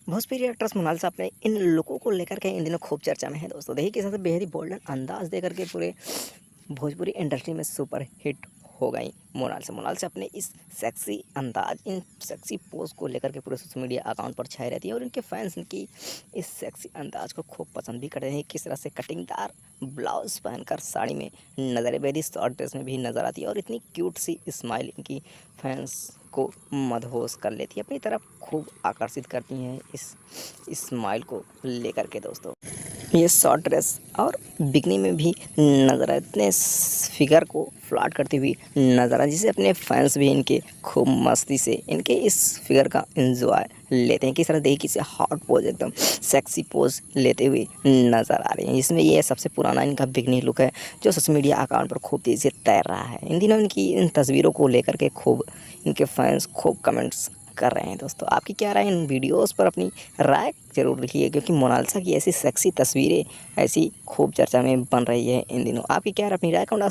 Bhojpuri actress Mona Lisa अपने इन लुकों को लेकर के इन दिनों खूब चर्चा में है दोस्तों। देखिए किस तरह से बेहद ही बोल्डन अंदाज देकर के पूरे भोजपुरी इंडस्ट्री में सुपर हिट हो गई मोनालिसा अपने इस सेक्सी अंदाज, इन सेक्सी पोज को लेकर के पूरे सोशल मीडिया अकाउंट पर छाई रहती है और इनके फैंस इनकी इस सेक्सी अंदाज को खूब पसंद भी करते हैं। किस तरह से कटिंगदार ब्लाउज पहनकर साड़ी में नज़र बेदी शॉर्ट ड्रेस में भी नज़र आती है और इतनी क्यूट सी स्माइल इनकी फैंस को मदहोश कर लेती है, अपनी तरफ खूब आकर्षित करती हैं इस स्माइल को लेकर के दोस्तों। ये शॉर्ट ड्रेस और बिकनी में भी नज़र आए, इतने फिगर को फ्लॉट करती हुई नज़र आए, जिसे अपने फैंस भी इनके खूब मस्ती से इनके इस फिगर का एंजॉय लेते हैं। किस तरह देखिए किसी हॉट पोज एकदम सेक्सी पोज लेते हुए नज़र आ रही हैं। इसमें ये सबसे पुराना इनका बिकनी लुक है जो सोशल मीडिया अकाउंट पर खूब तेज़ी से तैर रहा है। इन दिनों इनकी इन तस्वीरों को लेकर के खूब इनके फैंस खूब कमेंट्स कर रहे हैं दोस्तों। आपकी क्या राय इन वीडियोस पर? अपनी राय ज़रूर लिखिए, क्योंकि मोनालिसा की ऐसी सेक्सी तस्वीरें ऐसी खूब चर्चा में बन रही है इन दिनों। आपकी क्या राय, अपनी राय कमेंट